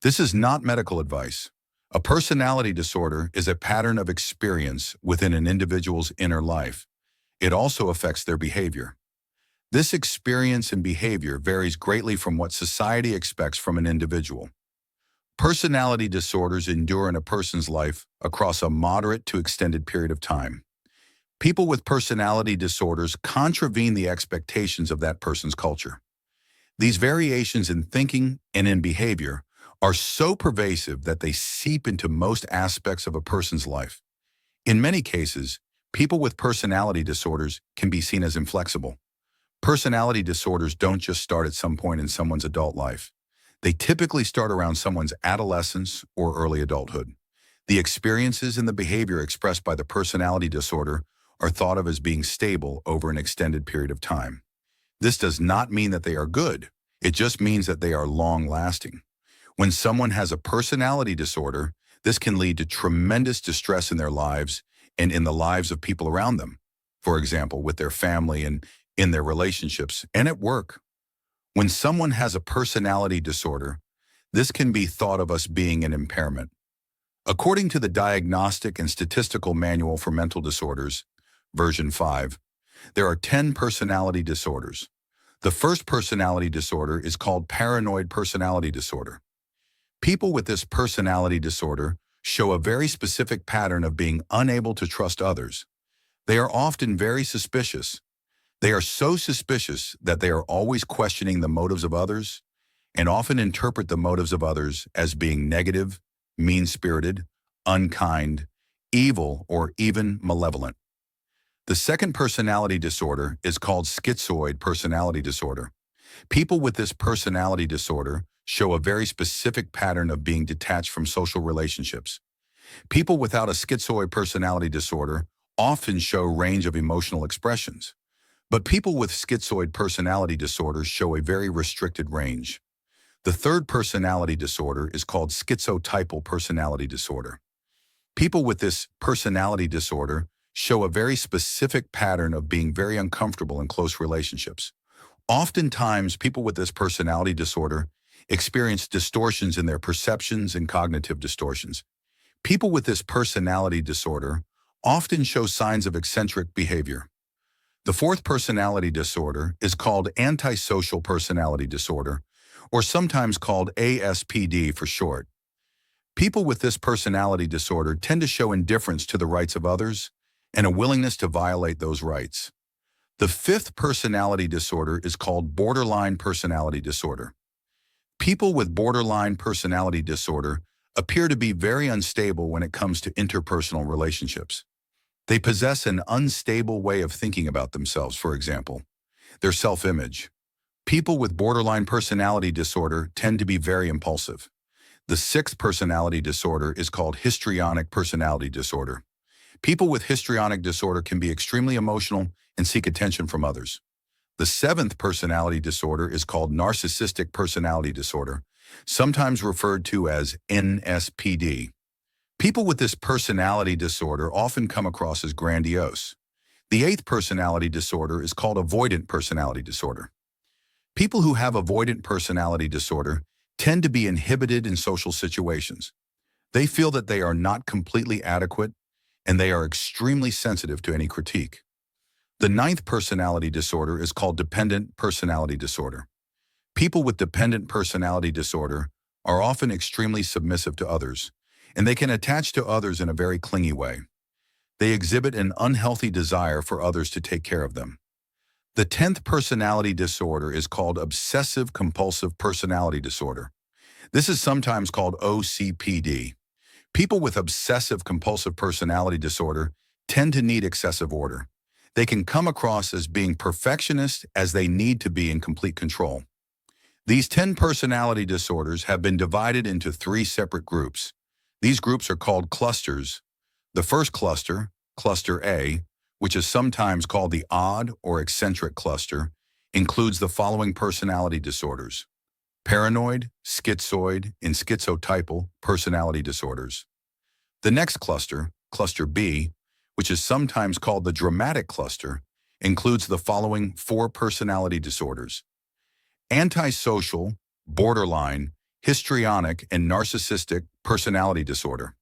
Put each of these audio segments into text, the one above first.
This is not medical advice. A personality disorder is a pattern of experience within an individual's inner life. It also affects their behavior. This experience and behavior varies greatly from what society expects from an individual. Personality disorders endure in a person's life across a moderate to extended period of time. People with personality disorders contravene the expectations of that person's culture. These variations in thinking and in behavior are so pervasive that they seep into most aspects of a person's life. In many cases, people with personality disorders can be seen as inflexible. Personality disorders don't just start at some point in someone's adult life. They typically start around someone's adolescence or early adulthood. The experiences and the behavior expressed by the personality disorder are thought of as being stable over an extended period of time. This does not mean that they are good. It just means that they are long-lasting. When someone has a personality disorder, this can lead to tremendous distress in their lives and in the lives of people around them. For example, with their family and in their relationships and at work. When someone has a personality disorder, this can be thought of as being an impairment. According to the Diagnostic and Statistical Manual for Mental Disorders, version 5, there are 10 personality disorders. The first personality disorder is called paranoid personality disorder. People with this personality disorder show a very specific pattern of being unable to trust others. They are often very suspicious. They are so suspicious that they are always questioning the motives of others and often interpret the motives of others as being negative, mean-spirited, unkind, evil, or even malevolent. The second personality disorder is called schizoid personality disorder. People with this personality disorder show a very specific pattern of being detached from social relationships. People without a schizoid personality disorder often show range of emotional expressions, but people with schizoid personality disorder show a very restricted range. The third personality disorder is called schizotypal personality disorder. People with this personality disorder show a very specific pattern of being very uncomfortable in close relationships. Oftentimes, people with this personality disorder experience distortions in their perceptions and cognitive distortions. People with this personality disorder often show signs of eccentric behavior. The fourth personality disorder is called antisocial personality disorder, or sometimes called ASPD for short. People with this personality disorder tend to show indifference to the rights of others and a willingness to violate those rights. The fifth personality disorder is called borderline personality disorder. People with borderline personality disorder appear to be very unstable when it comes to interpersonal relationships. They possess an unstable way of thinking about themselves, for example, their self-image. People with borderline personality disorder tend to be very impulsive. The sixth personality disorder is called histrionic personality disorder. People with histrionic disorder can be extremely emotional and seek attention from others. The seventh personality disorder is called narcissistic personality disorder, sometimes referred to as NSPD. People with this personality disorder often come across as grandiose. The eighth personality disorder is called avoidant personality disorder. People who have avoidant personality disorder tend to be inhibited in social situations. They feel that they are not completely adequate, and they are extremely sensitive to any critique. The ninth personality disorder is called dependent personality disorder. People with dependent personality disorder are often extremely submissive to others, and they can attach to others in a very clingy way. They exhibit an unhealthy desire for others to take care of them. The 10th personality disorder is called obsessive-compulsive personality disorder. This is sometimes called OCPD. People with obsessive-compulsive personality disorder tend to need excessive order. They can come across as being perfectionist as they need to be in complete control. These 10 personality disorders have been divided into 3 separate groups. These groups are called clusters. The first cluster, Cluster A, which is sometimes called the odd or eccentric cluster, includes the following personality disorders: paranoid, schizoid, and schizotypal personality disorders. The next cluster, Cluster B, which is sometimes called the dramatic cluster, includes the following 4 personality disorders: antisocial, borderline, histrionic, and narcissistic personality disorder.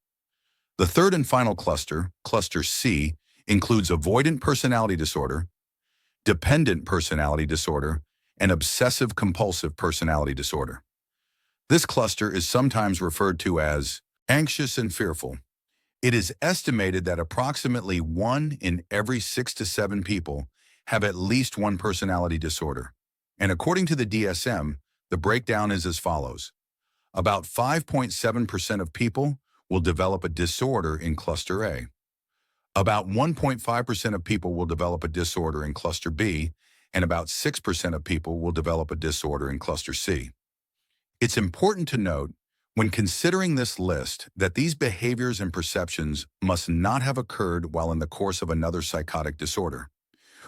The third and final cluster, Cluster C, includes avoidant personality disorder, dependent personality disorder, and obsessive-compulsive personality disorder. This cluster is sometimes referred to as anxious and fearful. It is estimated that approximately 1 in every 6 to 7 people have at least one personality disorder. And according to the DSM, the breakdown is as follows. About 5.7% of people will develop a disorder in Cluster A. About 1.5% of people will develop a disorder in Cluster B, and about 6% of people will develop a disorder in Cluster C. It's important to note, when considering this list, that these behaviors and perceptions must not have occurred while in the course of another psychotic disorder.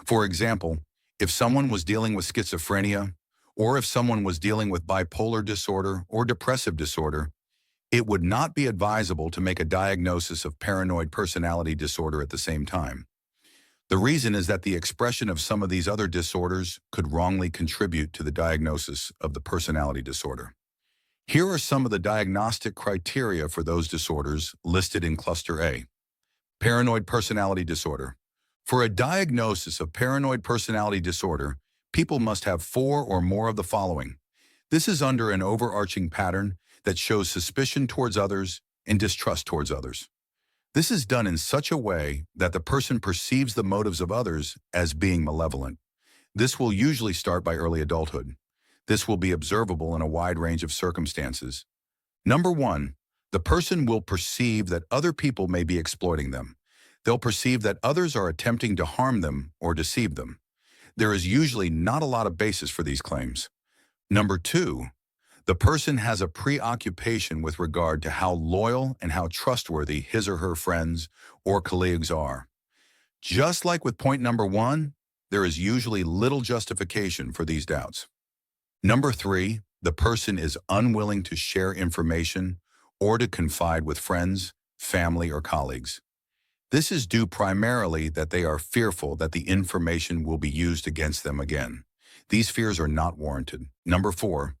For example, if someone was dealing with schizophrenia, or if someone was dealing with bipolar disorder or depressive disorder, it would not be advisable to make a diagnosis of paranoid personality disorder at the same time. The reason is that the expression of some of these other disorders could wrongly contribute to the diagnosis of the personality disorder. Here are some of the diagnostic criteria for those disorders listed in Cluster A. Paranoid personality disorder. For a diagnosis of paranoid personality disorder, people must have 4 or more of the following. This is under an overarching pattern that shows suspicion towards others and distrust towards others. This is done in such a way that the person perceives the motives of others as being malevolent. This will usually start by early adulthood. This will be observable in a wide range of circumstances. Number 1, the person will perceive that other people may be exploiting them. They'll perceive that others are attempting to harm them or deceive them. There is usually not a lot of basis for these claims. Number 2, the person has a preoccupation with regard to how loyal and how trustworthy his or her friends or colleagues are. Just like with point number 1, there is usually little justification for these doubts. Number 3, the person is unwilling to share information or to confide with friends, family, or colleagues. This is due primarily that they are fearful that the information will be used against them again. These fears are not warranted. Number 4,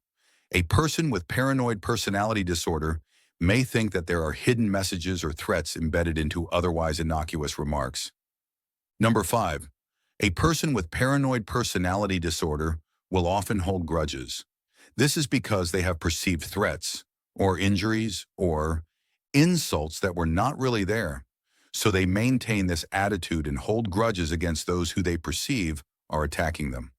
a person with paranoid personality disorder may think that there are hidden messages or threats embedded into otherwise innocuous remarks. Number 5, a person with paranoid personality disorder will often hold grudges. This is because they have perceived threats, or injuries, or insults that were not really there. So they maintain this attitude and hold grudges against those who they perceive are attacking them.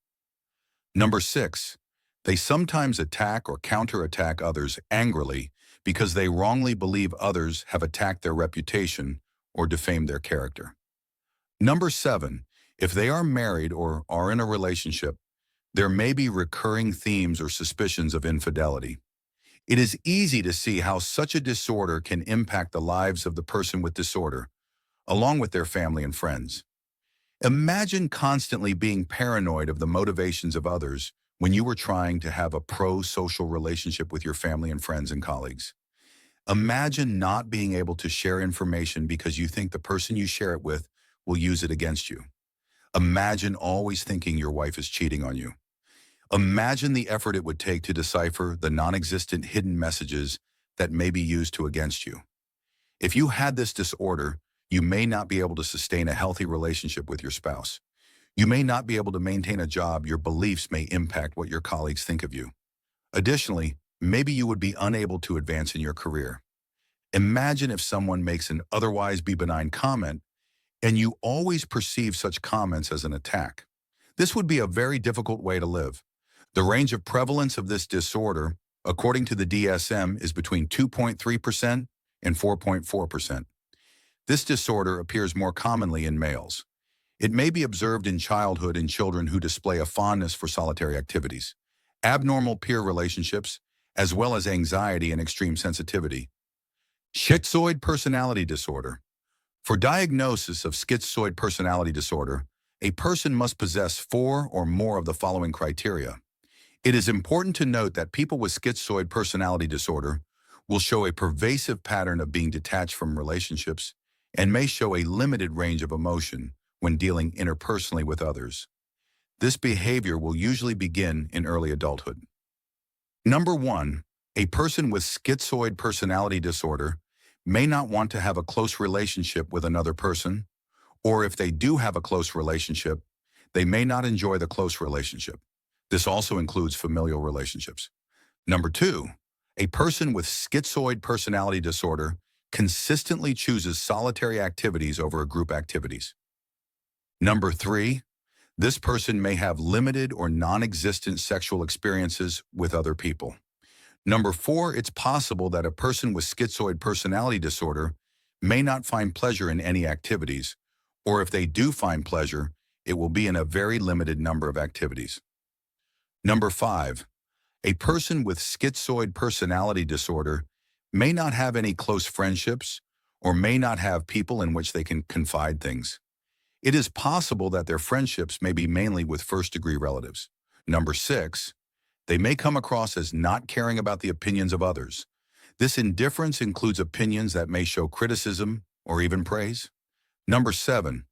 Number 6, they sometimes attack or counterattack others angrily because they wrongly believe others have attacked their reputation or defamed their character. Number 7, if they are married or are in a relationship, there may be recurring themes or suspicions of infidelity. It is easy to see how such a disorder can impact the lives of the person with disorder, along with their family and friends. Imagine constantly being paranoid of the motivations of others when you were trying to have a pro-social relationship with your family and friends and colleagues. Imagine not being able to share information because you think the person you share it with will use it against you. Imagine always thinking your wife is cheating on you. Imagine the effort it would take to decipher the non-existent hidden messages that may be used against you. If you had this disorder, you may not be able to sustain a healthy relationship with your spouse. You may not be able to maintain a job. Your beliefs may impact what your colleagues think of you. Additionally, maybe you would be unable to advance in your career. Imagine if someone makes an otherwise benign comment and you always perceive such comments as an attack. This would be a very difficult way to live. The range of prevalence of this disorder, according to the DSM, is between 2.3% and 4.4%. This disorder appears more commonly in males. It may be observed in childhood in children who display a fondness for solitary activities, abnormal peer relationships, as well as anxiety and extreme sensitivity. Schizoid personality disorder. For diagnosis of schizoid personality disorder, a person must possess 4 or more of the following criteria. It is important to note that people with schizoid personality disorder will show a pervasive pattern of being detached from relationships and may show a limited range of emotion when dealing interpersonally with others. This behavior will usually begin in early adulthood. Number 1, A person with schizoid personality disorder may not want to have a close relationship with another person, or if they do have a close relationship, they may not enjoy the close relationship. This also includes familial relationships. Number two, a person with schizoid personality disorder consistently chooses solitary activities over group activities. Number three, this person may have limited or non-existent sexual experiences with other people. Number four, it's possible that a person with schizoid personality disorder may not find pleasure in any activities, or if they do find pleasure, it will be in a very limited number of activities. Number five, a person with schizoid personality disorder may not have any close friendships or may not have people in which they can confide things. It is possible that their friendships may be mainly with first-degree relatives. Number six, they may come across as not caring about the opinions of others. This indifference includes opinions that may show criticism or even praise. Number seven,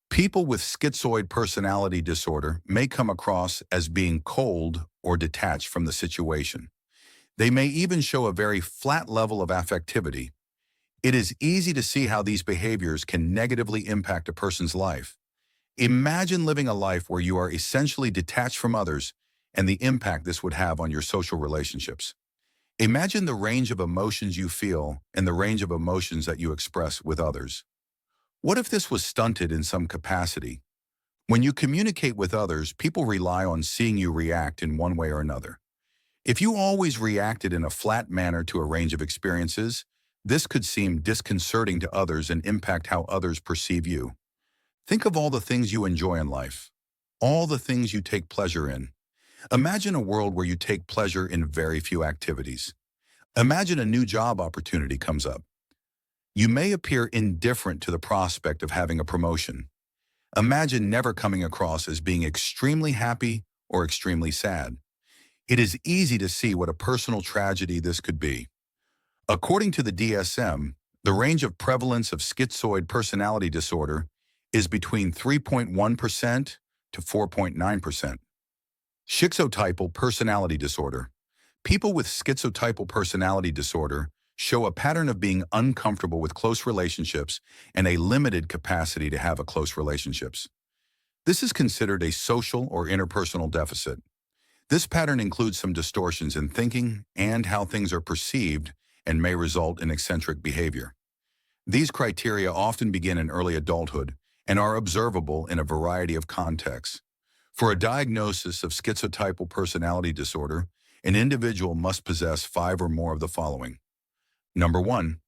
people with schizoid personality disorder may come across as being cold or detached from the situation. They may even show a very flat level of affectivity. It is easy to see how these behaviors can negatively impact a person's life. Imagine living a life where you are essentially detached from others and the impact this would have on your social relationships. Imagine the range of emotions you feel and the range of emotions that you express with others. What if this was stunted in some capacity? When you communicate with others, people rely on seeing you react in one way or another. If you always reacted in a flat manner to a range of experiences, this could seem disconcerting to others and impact how others perceive you. Think of all the things you enjoy in life, all the things you take pleasure in. Imagine a world where you take pleasure in very few activities. Imagine a new job opportunity comes up. You may appear indifferent to the prospect of having a promotion. Imagine never coming across as being extremely happy or extremely sad. It is easy to see what a personal tragedy this could be. According to the DSM, the range of prevalence of schizoid personality disorder is between 3.1% to 4.9%. Schizotypal personality disorder. People with schizotypal personality disorder show a pattern of being uncomfortable with close relationships and a limited capacity to have close relationships. This is considered a social or interpersonal deficit. This pattern includes some distortions in thinking and how things are perceived and may result in eccentric behavior. These criteria often begin in early adulthood and are observable in a variety of contexts. For a diagnosis of schizotypal personality disorder, an individual must possess 5 or more of the following. Number 1,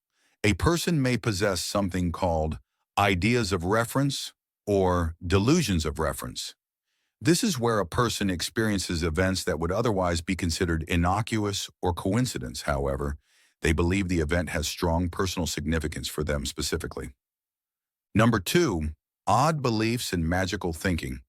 a person may possess something called ideas of reference or delusions of reference. This is where a person experiences events that would otherwise be considered innocuous or coincidence. However, they believe the event has strong personal significance for them specifically. Number 2, odd beliefs and magical thinking.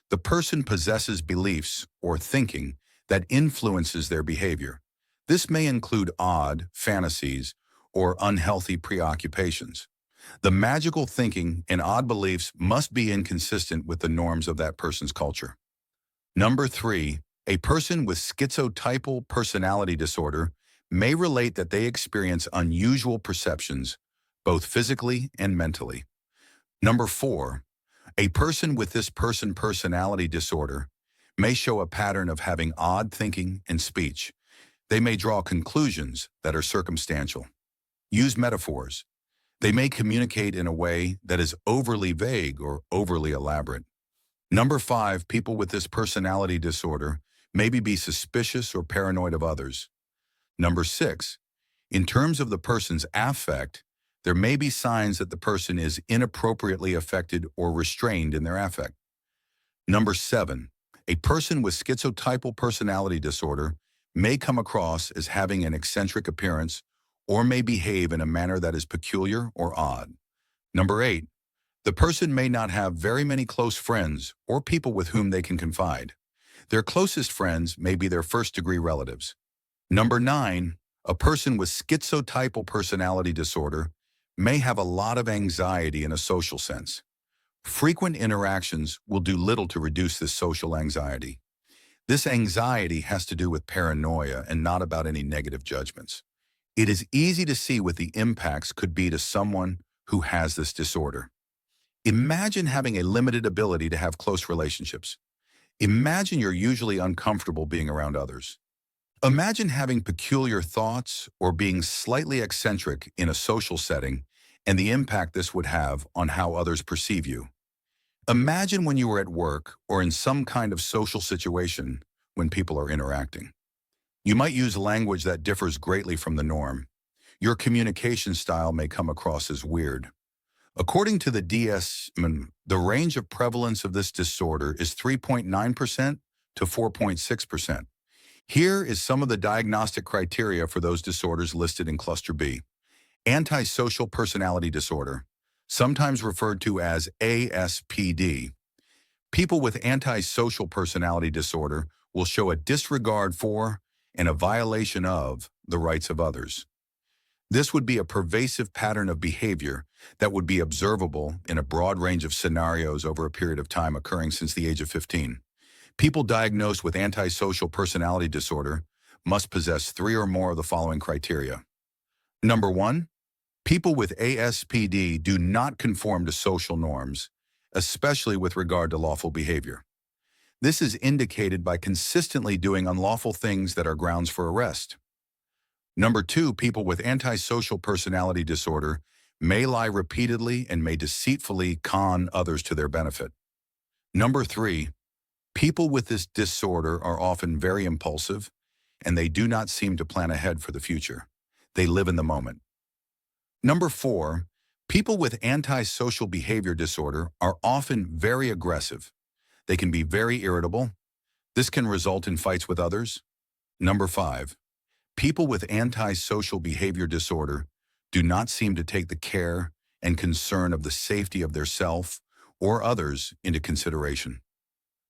The person possesses beliefs or thinking that influences their behavior. This may include odd fantasies or unhealthy preoccupations. The magical thinking and odd beliefs must be inconsistent with the norms of that person's culture. Number 3, a person with schizotypal personality disorder may relate that they experience unusual perceptions, both physically and mentally. Number 4, a person with this personality disorder may show a pattern of having odd thinking and speech. They may draw conclusions that are circumstantial, use metaphors. They may communicate in a way that is overly vague or overly elaborate. Number 5, people with this personality disorder maybe be suspicious or paranoid of others. Number 6, in terms of the person's affect, there may be signs that the person is inappropriately affected or restrained in their affect. Number 7, a person with schizotypal personality disorder may come across as having an eccentric appearance or may behave in a manner that is peculiar or odd. Number 8, the person may not have very many close friends or people with whom they can confide. Their closest friends may be their first-degree relatives. Number 9, a person with schizotypal personality disorder may have a lot of anxiety in a social sense. Frequent interactions will do little to reduce this social anxiety. This anxiety has to do with paranoia and not about any negative judgments. It is easy to see what the impacts could be to someone who has this disorder. Imagine having a limited ability to have close relationships. Imagine you're usually uncomfortable being around others. Imagine having peculiar thoughts or being slightly eccentric in a social setting and the impact this would have on how others perceive you. Imagine when you were at work or in some kind of social situation when people are interacting. You might use language that differs greatly from the norm. Your communication style may come across as weird. According to the DSM, the range of prevalence of this disorder is 3.9% to 4.6%. Here is some of the diagnostic criteria for those disorders listed in Cluster B. Antisocial personality disorder, sometimes referred to as ASPD. People with antisocial personality disorder will show a disregard for and a violation of the rights of others. This would be a pervasive pattern of behavior that would be observable in a broad range of scenarios over a period of time occurring since the age of 15. People diagnosed with antisocial personality disorder must possess 3 or more of the following criteria. Number 1, people with ASPD do not conform to social norms, especially with regard to lawful behavior. This is indicated by consistently doing unlawful things that are grounds for arrest. Number 2, people with antisocial personality disorder may lie repeatedly and may deceitfully con others to their benefit. Number 3, people with this disorder are often very impulsive and they do not seem to plan ahead for the future. They live in the moment. Number 4, people with antisocial behavior disorder are often very aggressive. They can be very irritable. This can result in fights with others. Number 5, people with antisocial behavior disorder do not seem to take the care and concern of the safety of their self or others into consideration.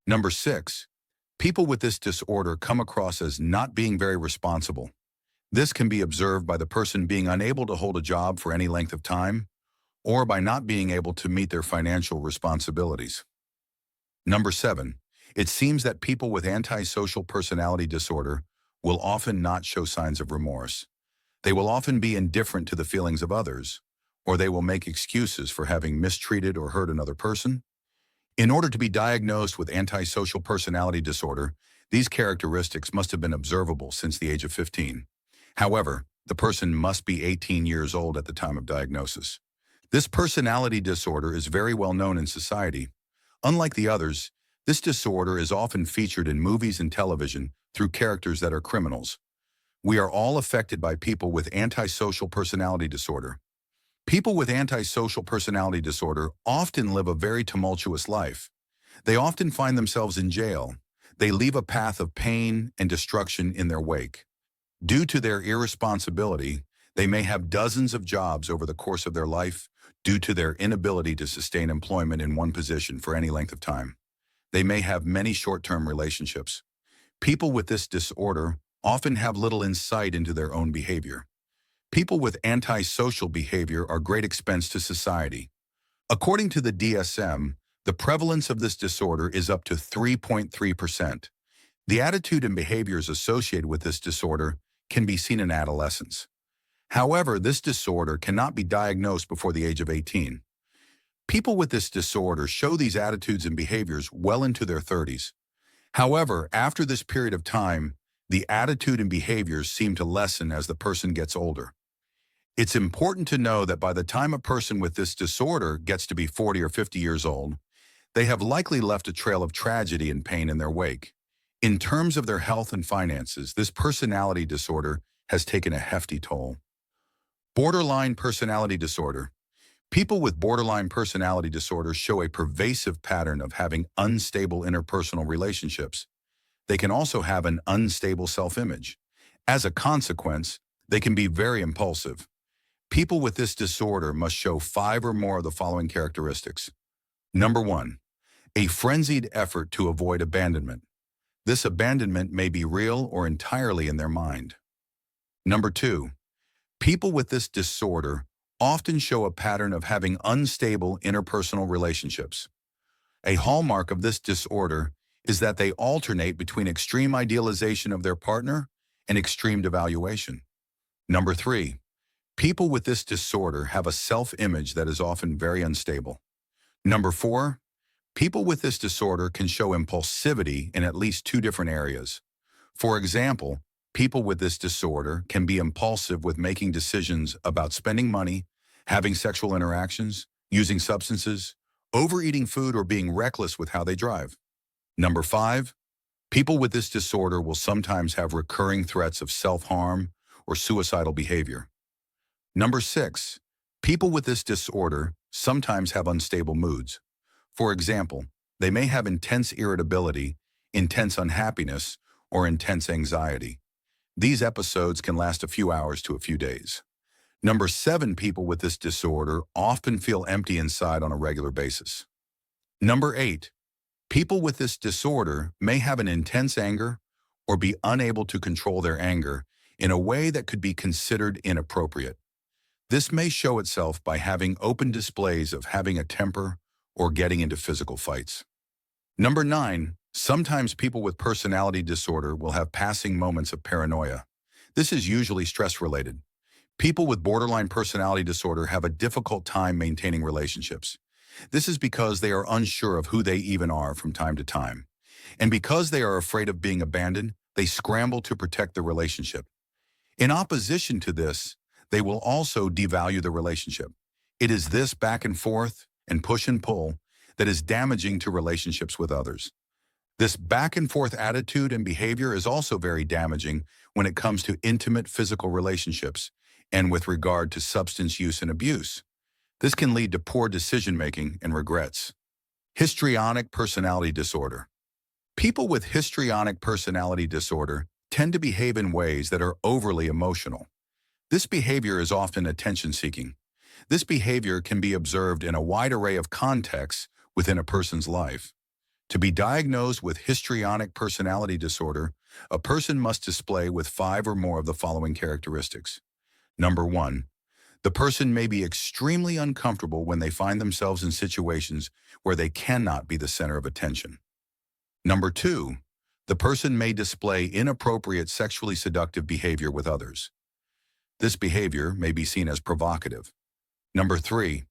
Number 6, people with this disorder come across as not being very responsible. This can be observed by the person being unable to hold a job for any length of time or by not being able to meet their financial responsibilities. Number 7, it seems that people with antisocial personality disorder will often not show signs of remorse. They will often be indifferent to the feelings of others, or they will make excuses for having mistreated or hurt another person. In order to be diagnosed with antisocial personality disorder, these characteristics must have been observable since the age of 15. However, the person must be 18 years old at the time of diagnosis. This personality disorder is very well known in society. Unlike the others, this disorder is often featured in movies and television through characters that are criminals. We are all affected by people with antisocial personality disorder. People with antisocial personality disorder often live a very tumultuous life. They often find themselves in jail. They leave a path of pain and destruction in their wake. Due to their irresponsibility, they may have dozens of jobs over the course of their life due to their inability to sustain employment in one position for any length of time. They may have many short-term relationships. People with this disorder often have little insight into their own behavior. People with antisocial behavior are great expense to society. According to the DSM, the prevalence of this disorder is up to 3.3%. The attitude and behaviors associated with this disorder can be seen in adolescence. However, this disorder cannot be diagnosed before the age of 18. People with this disorder show these attitudes and behaviors well into their 30s. However, after this period of time, the attitude and behaviors seem to lessen as the person gets older. It's important to know that by the time a person with this disorder gets to be 40 or 50 years old, they have likely left a trail of tragedy and pain in their wake. In terms of their health and finances, this personality disorder has taken a hefty toll. Borderline personality disorder. People with borderline personality disorder show a pervasive pattern of having unstable interpersonal relationships. They can also have an unstable self-image. As a consequence, they can be very impulsive. People with this disorder must show 5 or more of the following characteristics. Number 1, a frenzied effort to avoid abandonment. This abandonment may be real or entirely in their mind. Number 2, people with this disorder often show a pattern of having unstable interpersonal relationships. A hallmark of this disorder is that they alternate between extreme idealization of their partner and extreme devaluation. Number 3, people with this disorder have a self-image that is often very unstable. Number 4, people with this disorder can show impulsivity in at least 2 different areas. For example, people with this disorder can be impulsive with making decisions about spending money, having sexual interactions, using substances, overeating food, or being reckless with how they drive. Number 5, people with this disorder will sometimes have recurring threats of self-harm or suicidal behavior. Number 6, people with this disorder sometimes have unstable moods. For example, they may have intense irritability, intense unhappiness, or intense anxiety. These episodes can last a few hours to a few days. Number 7, people with this disorder often feel empty inside on a regular basis. Number 8, people with this disorder may have an intense anger or be unable to control their anger in a way that could be considered inappropriate. This may show itself by having open displays of having a temper or getting into physical fights. Number 9, sometimes people with personality disorder will have passing moments of paranoia. This is usually stress-related. People with borderline personality disorder have a difficult time maintaining relationships. This is because they are unsure of who they even are from time to time. And because they are afraid of being abandoned, they scramble to protect the relationship. In opposition to this, they will also devalue the relationship. It is this back and forth and push and pull that is damaging to relationships with others. This back and forth attitude and behavior is also very damaging when it comes to intimate physical relationships and with regard to substance use and abuse. This can lead to poor decision-making and regrets. Histrionic personality disorder. People with histrionic personality disorder tend to behave in ways that are overly emotional. This behavior is often attention-seeking. This behavior can be observed in a wide array of contexts within a person's life. To be diagnosed with histrionic personality disorder, a person must display with 5 or more of the following characteristics. Number 1, the person may be extremely uncomfortable when they find themselves in situations where they cannot be the center of attention. Number 2, the person may display inappropriate sexually seductive behavior with others. This behavior may be seen as provocative. Number 3,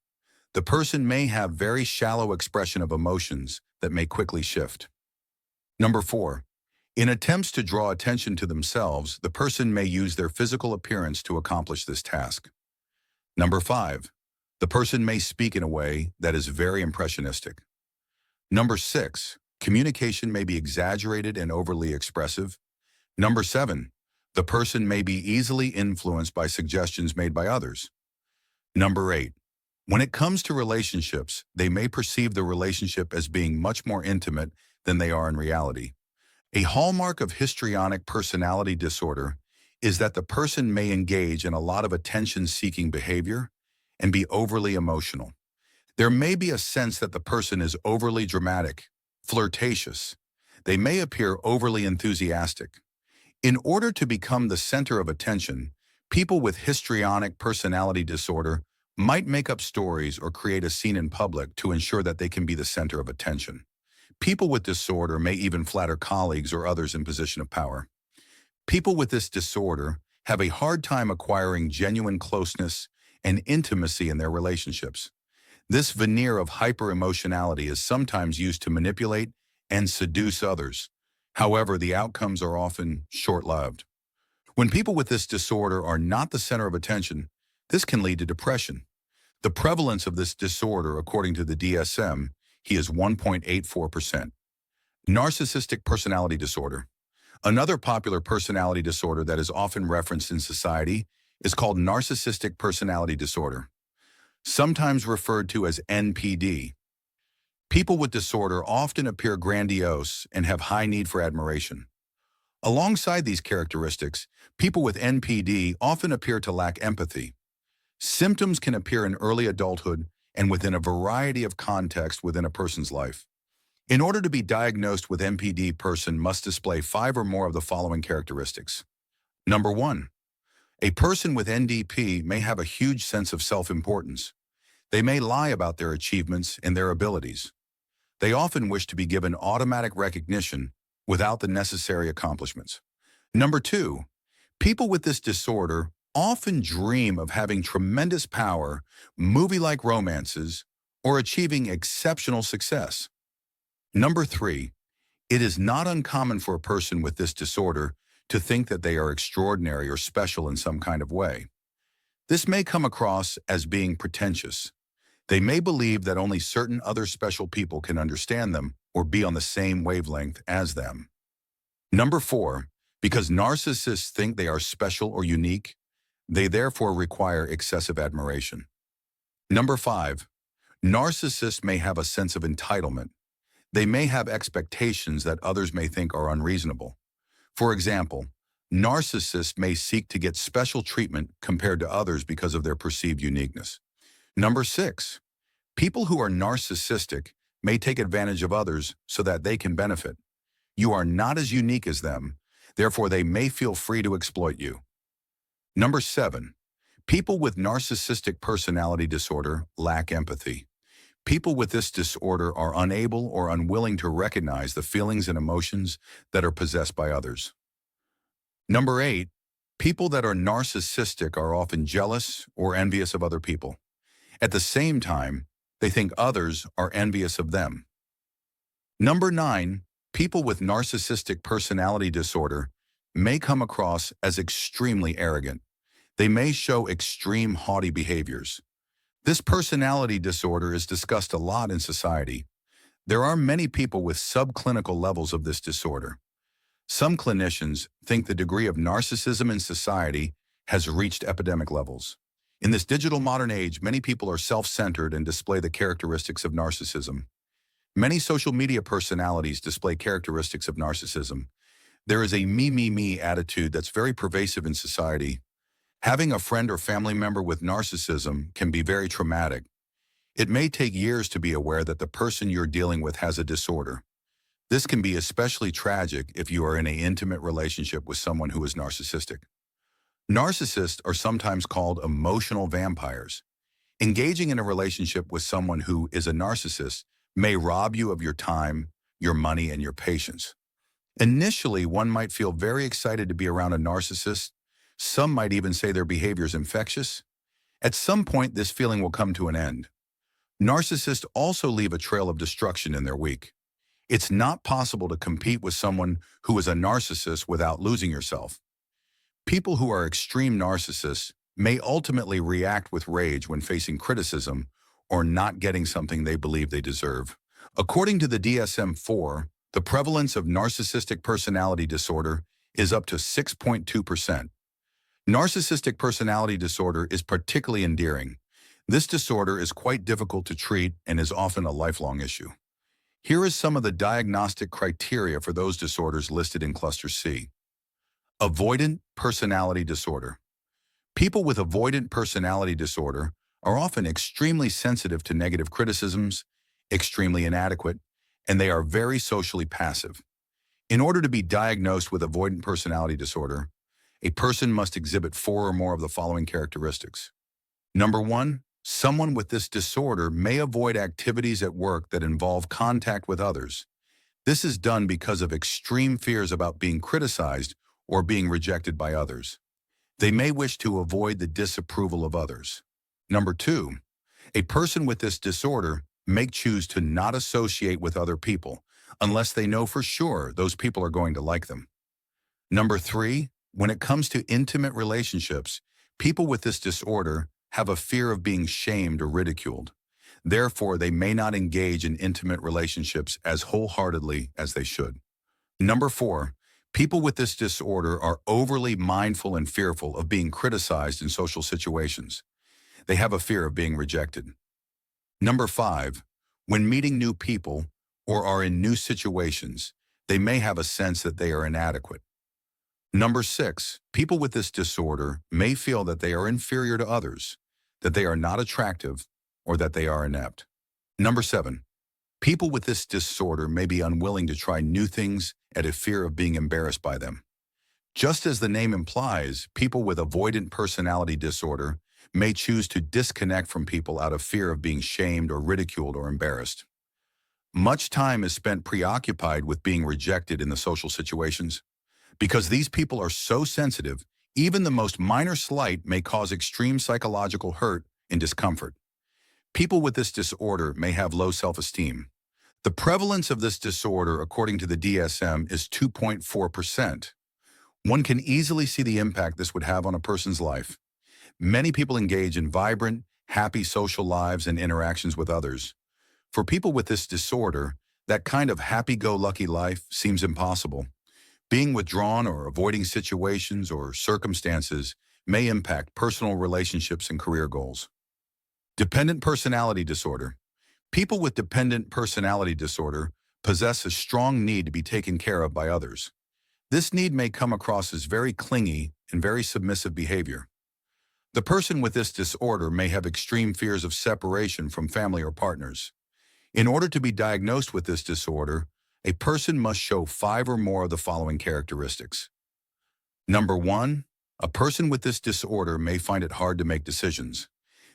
the person may have very shallow expression of emotions that may quickly shift. Number 4, in attempts to draw attention to themselves, the person may use their physical appearance to accomplish this task. Number 5, the person may speak in a way that is very impressionistic. Number 6, communication may be exaggerated and overly expressive. Number 7, the person may be easily influenced by suggestions made by others. Number 8, when it comes to relationships, they may perceive the relationship as being much more intimate than they are in reality. A hallmark of histrionic personality disorder is that the person may engage in a lot of attention-seeking behavior and be overly emotional. There may be a sense that the person is overly dramatic, flirtatious. They may appear overly enthusiastic. In order to become the center of attention, people with histrionic personality disorder might make up stories or create a scene in public to ensure that they can be the center of attention. People with disorder may even flatter colleagues or others in position of power. People with this disorder have a hard time acquiring genuine closeness and intimacy in their relationships. This veneer of hyper-emotionality is sometimes used to manipulate and seduce others. However, the outcomes are often short-lived. When people with this disorder are not the center of attention, this can lead to depression. The prevalence of this disorder, according to the DSM, is 1.84%. Narcissistic personality disorder. Another popular personality disorder that is often referenced in society is called narcissistic personality disorder, sometimes referred to as NPD. People with disorder often appear grandiose and have high need for admiration. Alongside these characteristics, people with NPD often appear to lack empathy. Symptoms can appear in early adulthood and within a variety of contexts within a person's life. In order to be diagnosed with NPD, person must display 5 or more of the following characteristics. Number 1, a person with NDP may have a huge sense of self-importance. They may lie about their achievements and their abilities. They often wish to be given automatic recognition without the necessary accomplishments. Number two, people with this disorder often dream of having tremendous power, movie-like romances, or achieving exceptional success. Number three, it is not uncommon for a person with this disorder to think that they are extraordinary or special in some kind of way. This may come across as being pretentious. They may believe that only certain other special people can understand them or be on the same wavelength as them. Number four, because narcissists think they are special or unique, they therefore require excessive admiration. Number five, narcissists may have a sense of entitlement. They may have expectations that others may think are unreasonable. For example, narcissists may seek to get special treatment compared to others because of their perceived uniqueness. Number six, people who are narcissistic may take advantage of others so that they can benefit. You are not as unique as them, therefore they may feel free to exploit you. Number seven, people with narcissistic personality disorder lack empathy. People with this disorder are unable or unwilling to recognize the feelings and emotions that are possessed by others. Number eight, people that are narcissistic are often jealous or envious of other people. At the same time, they think others are envious of them. Number nine, people with narcissistic personality disorder may come across as extremely arrogant. They may show extreme haughty behaviors. This personality disorder is discussed a lot in society. There are many people with subclinical levels of this disorder. Some clinicians think the degree of narcissism in society has reached epidemic levels. In this digital modern age, many people are self-centered and display the characteristics of narcissism. Many social media personalities display characteristics of narcissism. There is a me attitude that's very pervasive in society. Having a friend or family member with narcissism can be very traumatic. It may take years to be aware that the person you're dealing with has a disorder. This can be especially tragic if you are in an intimate relationship with someone who is narcissistic. Narcissists are sometimes called emotional vampires. Engaging in a relationship with someone who is a narcissist may rob you of your time, your money, and your patience. Initially, one might feel very excited to be around a narcissist. Some might even say their behavior is infectious. At some point, this feeling will come to an end. Narcissists also leave a trail of destruction in their wake. It's not possible to compete with someone who is a narcissist without losing yourself. People who are extreme narcissists may ultimately react with rage when facing criticism or not getting something they believe they deserve. According to the DSM-4, the prevalence of narcissistic personality disorder is up to 6.2%. Narcissistic personality disorder is particularly endearing. This disorder is quite difficult to treat and is often a lifelong issue. Here is some of the diagnostic criteria for those disorders listed in Cluster C. Avoidant personality disorder. People with avoidant personality disorder are often extremely sensitive to negative criticisms, extremely inadequate, and they are very socially passive. In order to be diagnosed with avoidant personality disorder, a person must exhibit 4 or more of the following characteristics. Number 1, someone with this disorder may avoid activities at work that involve contact with others. This is done because of extreme fears about being criticized or being rejected by others. They may wish to avoid the disapproval of others. Number 2, a person with this disorder may choose to not associate with other people unless they know for sure those people are going to like them. Number 3, when it comes to intimate relationships, people with this disorder have a fear of being shamed or ridiculed. Therefore, they may not engage in intimate relationships as wholeheartedly as they should. Number 4, people with this disorder are overly mindful and fearful of being criticized in social situations. They have a fear of being rejected. Number 5, when meeting new people or are in new situations, they may have a sense that they are inadequate. Number 6, people with this disorder may feel that they are inferior to others, that they are not attractive, or that they are inept. Number 7, people with this disorder may be unwilling to try new things out of fear of being embarrassed by them. Just as the name implies, people with avoidant personality disorder may choose to disconnect from people out of fear of being shamed or ridiculed or embarrassed. Much time is spent preoccupied with being rejected in the social situations. Because these people are so sensitive, even the most minor slight may cause extreme psychological hurt and discomfort. People with this disorder may have low self-esteem. The prevalence of this disorder, according to the DSM, is 2.4%. One can easily see the impact this would have on a person's life. Many people engage in vibrant, happy social lives and interactions with others. For people with this disorder, that kind of happy-go-lucky life seems impossible. Being withdrawn or avoiding situations or circumstances may impact personal relationships and career goals. Dependent personality disorder. People with dependent personality disorder possess a strong need to be taken care of by others. This need may come across as very clingy and very submissive behavior. The person with this disorder may have extreme fears of separation from family or partners. In order to be diagnosed with this disorder, a person must show 5 or more of the following characteristics. Number 1, a person with this disorder may find it hard to make decisions.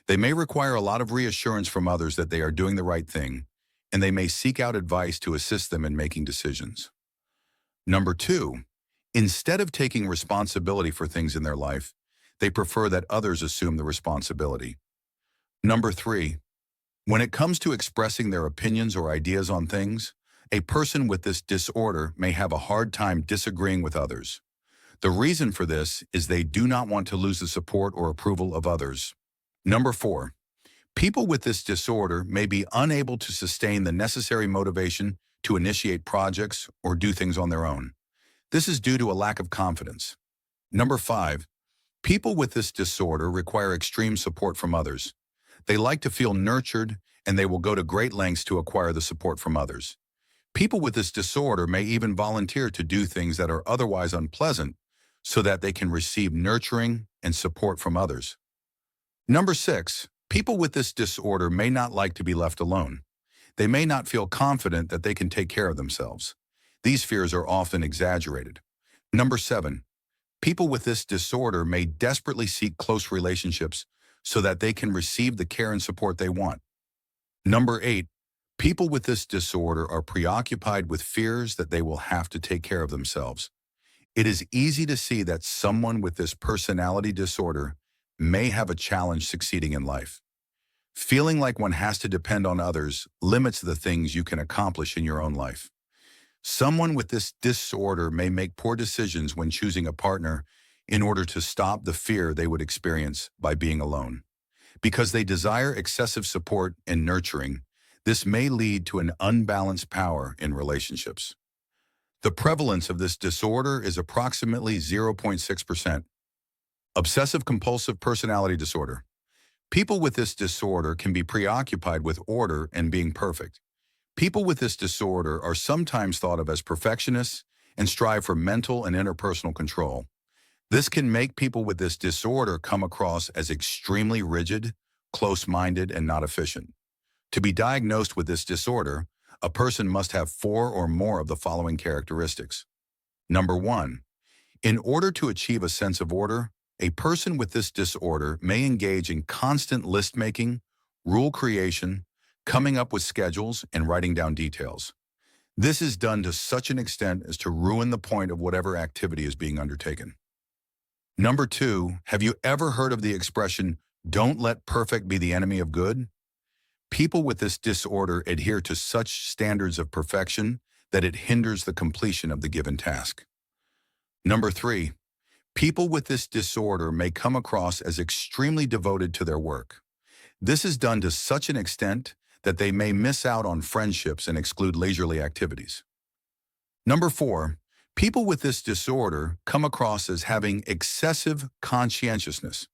They may require a lot of reassurance from others that they are doing the right thing, and they may seek out advice to assist them in making decisions. Number 2, instead of taking responsibility for things in their life, they prefer that others assume the responsibility. Number 3, when it comes to expressing their opinions or ideas on things, a person with this disorder may have a hard time disagreeing with others. The reason for this is they do not want to lose the support or approval of others. Number 4, people with this disorder may be unable to sustain the necessary motivation to initiate projects or do things on their own. This is due to a lack of confidence. Number 5, people with this disorder require extreme support from others. They like to feel nurtured, and they will go to great lengths to acquire the support from others. People with this disorder may even volunteer to do things that are otherwise unpleasant so that they can receive nurturing and support from others. Number 6, people with this disorder may not like to be left alone. They may not feel confident that they can take care of themselves. These fears are often exaggerated. Number 7, people with this disorder may desperately seek close relationships so that they can receive the care and support they want. Number 8, people with this disorder are preoccupied with fears that they will have to take care of themselves. It is easy to see that someone with this personality disorder may have a challenge succeeding in life. Feeling like one has to depend on others limits the things you can accomplish in your own life. Someone with this disorder may make poor decisions when choosing a partner in order to stop the fear they would experience by being alone. Because they desire excessive support and nurturing, this may lead to an unbalanced power in relationships. The prevalence of this disorder is approximately 0.6%. Obsessive-compulsive personality disorder. People with this disorder can be preoccupied with order and being perfect. People with this disorder are sometimes thought of as perfectionists and strive for mental and interpersonal control. This can make people with this disorder come across as extremely rigid, close-minded, and not efficient. To be diagnosed with this disorder, a person must have 4 or more of the following characteristics. Number 1, in order to achieve a sense of order, a person with this disorder may engage in constant list-making, rule creation, coming up with schedules, and writing down details. This is done to such an extent as to ruin the point of whatever activity is being undertaken. Number 2, have you ever heard of the expression, "Don't let perfect be the enemy of good"? People with this disorder adhere to such standards of perfection that it hinders the completion of the given task. Number 3, people with this disorder may come across as extremely devoted to their work. This is done to such an extent that they may miss out on friendships and exclude leisurely activities. Number 4, people with this disorder come across as having excessive conscientiousness.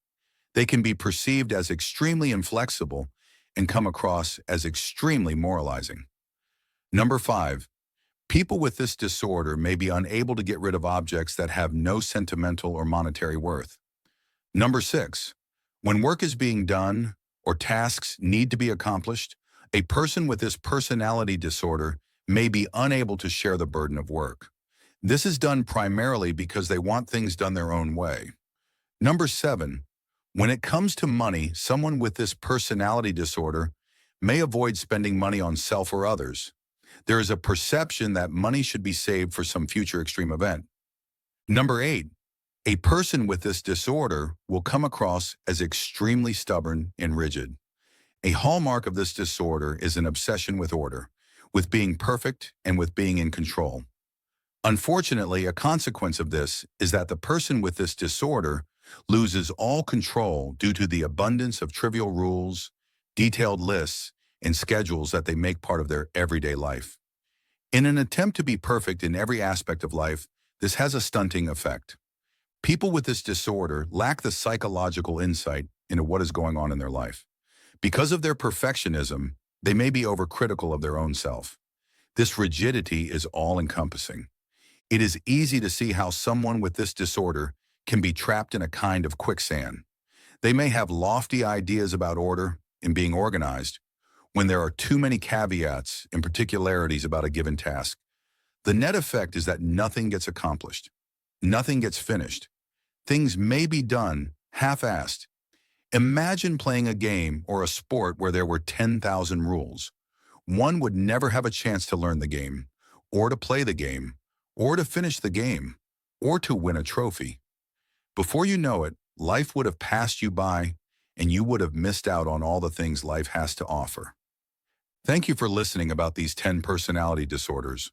They can be perceived as extremely inflexible and come across as extremely moralizing. Number 5, people with this disorder may be unable to get rid of objects that have no sentimental or monetary worth. Number 6, when work is being done or tasks need to be accomplished, a person with this personality disorder may be unable to share the burden of work. This is done primarily because they want things done their own way. Number 7, when it comes to money, someone with this personality disorder may avoid spending money on self or others. There is a perception that money should be saved for some future extreme event. Number 8, a person with this disorder will come across as extremely stubborn and rigid. A hallmark of this disorder is an obsession with order, with being perfect, and with being in control. Unfortunately, a consequence of this is that the person with this disorder loses all control due to the abundance of trivial rules, detailed lists, and schedules that they make part of their everyday life. In an attempt to be perfect in every aspect of life, this has a stunting effect. People with this disorder lack the psychological insight into what is going on in their life. Because of their perfectionism, they may be overcritical of their own self. This rigidity is all-encompassing. It is easy to see how someone with this disorder can be trapped in a kind of quicksand. They may have lofty ideas about order and being organized when there are too many caveats and particularities about a given task. The net effect is that nothing gets accomplished. Nothing gets finished. Things may be done half-assed. Imagine playing a game or a sport where there were 10,000 rules. One would never have a chance to learn the game, or to play the game, or to finish the game, or to win a trophy. Before you know it, life would have passed you by, and you would have missed out on all the things life has to offer. Thank you for listening about these 10 personality disorders.